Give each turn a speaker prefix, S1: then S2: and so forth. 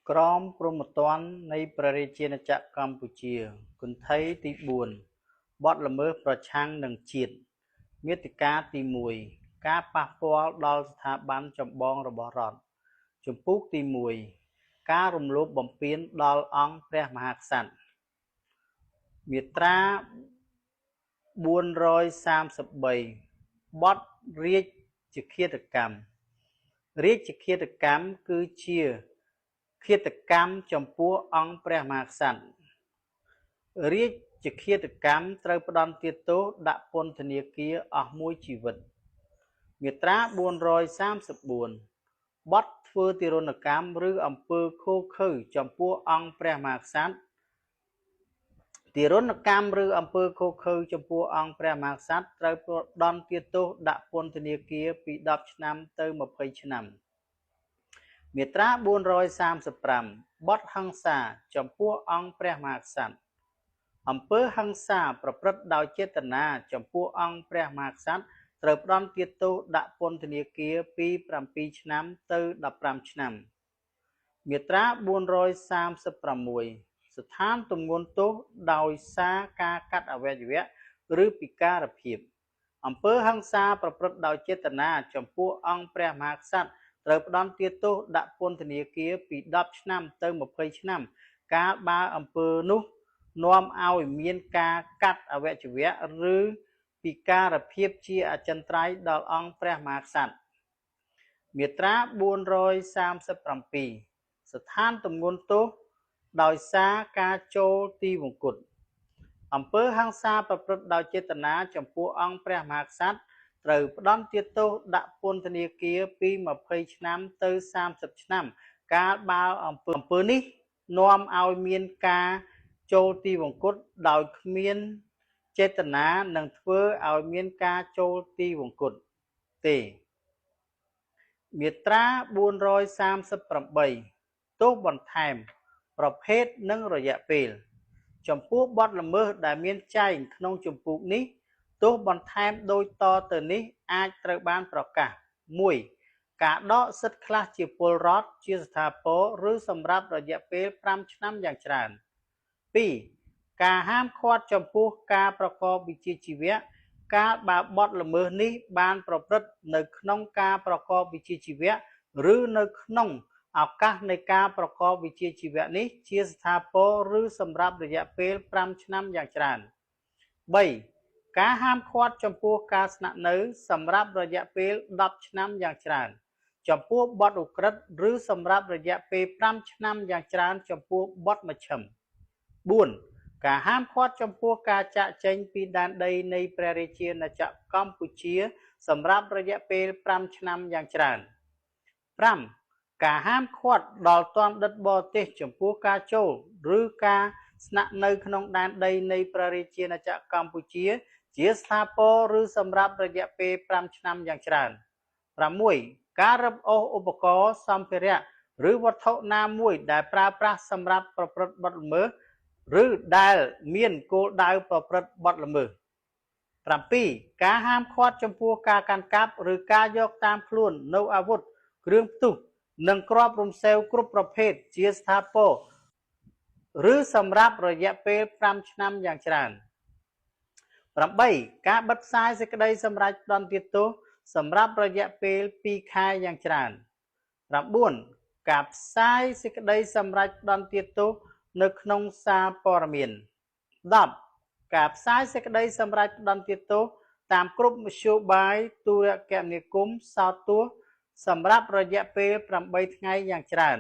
S1: ក្រមព្រហ្មទណ្ឌនៃព្រះរាជាណាចក្រកម្ពុជាគន្ថីទី4បទល្មើសប្រឆាំងនឹងជាតិមាតិកាទី1ការប៉ះពាល់ដល់ស្ថាប័នចម្បងរបស់រដ្ឋជំពូកទី1ការរំលោភបំពានដល់អង្គព្រះមហាក្សត្រមាត្រា433បទរាជឃាតកម្មរាជឃាតកម្មគឺជាឃាតកម្មចំពោះអង្គព្រះមហាក្សត្ររាជឃាតកម្មត្រូវផ្តន្ទាទោសដាក់ពន្ធនាគារអស់មួយជីវិតមាត្រា434បទធ្វើទារុណកម្មឬអំពើឃោរឃៅចំពោះអង្គព្រះមហាក្សត្រទារុណកម្មឬអំពើឃោរឃៅចំពោះអង្គព្រះមហាក្សត្រត្រូវផ្តន្ទាទោសដាក់ពន្ធនាគារពី10ឆ្នាំទៅ20ឆ្នាំមាត្រា435បទហិង្សាចំពោះអង្គព្រះមហាក្សត្រអំពើហិង្សាប្រព្រឹត្តដោយចេតនាចំពោះអង្គព្រះមហាក្សត្រត្រូវផ្តន្ទាទោសដាក់ពន្ធនាគារពី7ឆ្នាំទៅ15ឆ្នាំមាត្រា436ស្ថានទម្ងន់ទោសដោយសារការកាត់អวัยวៈឬពិការភាពអំពើហិង្សាប្រព្រឹត្តដោយចេតនាចំពោះអង្គព្រះមហាក្សត្រត្រូវផ្តន្ទាទោសដាក់ពន្ធនាគារពី10ឆ្នាំទៅ20ឆ្នាំកាលបើអំពើនោះនាំឲ្យមានការកាត់អวัยวៈឬពិការភាពជាអចិន្ត្រៃយ៍ដល់អង្គព្រះមហាក្សត្រមាត្រា437ស្ថានទម្ងន់ទោសដោយសារការចូលទីវង្គតអំពើហិង្សាប្រព្រឹត្តដោយចេតនាចំពោះអង្គព្រះមហាក្សត្រត្រូវផ្តន្ទាទោសដាក់ពន្ធនាគារពី20ឆ្នាំទៅ30ឆ្នាំកាលបើអំពើនេះនាំឲ្យមានការចូលទីវង្គតដោយគ្មានចេតនានឹងធ្វើឲ្យមានការចូលទីវង្គតទេមាត្រា438ទោសបន្ថែមប្រភេទនិងរយៈពេលចំពោះបទល្មើសដែលមានចែងក្នុងជំពូកនេះទោសបន្ថែមដូចតទៅនេះអាចត្រូវបានប្រកាស 1. ការដកសិទ្ធិខ្លះជាពលរដ្ឋជាស្ថាពរឬសម្រាប់រយៈពេល5ឆ្នាំយ៉ាងច្រើន 2. ការហាមឃាត់ចំពោះការប្រកបវិជ្ជាជីវៈកាលបើបទល្មើសនេះបានប្រព្រឹត្តនៅក្នុងការប្រកបវិជ្ជាជីវៈឬនៅក្នុងឱកាសនៃការប្រកបវិជ្ជាជីវៈនេះជាស្ថាពរឬសម្រាប់រយៈពេល5ឆ្នាំយ៉ាងច្រើន 3. ការហាមឃាត់ចំពោះការស្នាក់នៅសម្រាប់រយៈពេល10ឆ្នាំយ៉ាងច្រើនចំពោះបទឧក្រិដ្ឋឬសម្រាប់រយៈពេល5ឆ្នាំយ៉ាងច្រើនចំពោះបទមជ្ឈិម 4. ការហាមឃាត់ចំពោះការចាកចេញពីដែនដីនៃព្រះរាជាណាចក្រកម្ពុជាសម្រាប់រយៈពេល5ឆ្នាំយ៉ាងច្រើន 5. ការហាមឃាត់ដល់ទណ្ឌិតបរទេសចំពោះការចូលឬការស្នាក់នៅក្នុងដែនដីនៃព្រះរាជាណាចក្រកម្ពុជាជាស្ថាពរឬសម្រាប់រយៈពេល5ឆ្នាំយ៉ាងច្រើន 6. ការរឹបអូសឧបករណ៍សម្ភារៈឬវត្ថុណាមួយដែលប្រើប្រាស់សម្រាប់ប្រព្រឹត្តបទល្មើសឬដែលមានគោលដៅប្រព្រឹត្តបទល្មើស 7. ការហាមឃាត់ចំពោះការកាន់កាប់ឬការយកតាមខ្លួននូវអាវុធគ្រឿងផ្ទុះនិងគ្រាប់រំសេវគ្រប់ប្រភេទជាស្ថាពរឬសម្រាប់រយៈពេល5ឆ្នាំយ៉ាងច្រើន 8. ការបិទផ្សាយសេចក្តីសម្រេចផ្តន្ទាទោសសម្រាប់រយៈពេល2ខែយ៉ាងច្រើន 9. ការផ្សាយសេចក្តីសម្រេចផ្តន្ទាទោសនៅក្នុងសារព័ត៌មាន 10. ការផ្សាយសេចក្តីសម្រេចផ្តន្ទាទោសតាមគ្រប់មធ្យោបាយទូរគមនាគមន៍សោតទស្សន៍សម្រាប់រយៈពេល8ថ្ងៃយ៉ាងច្រើន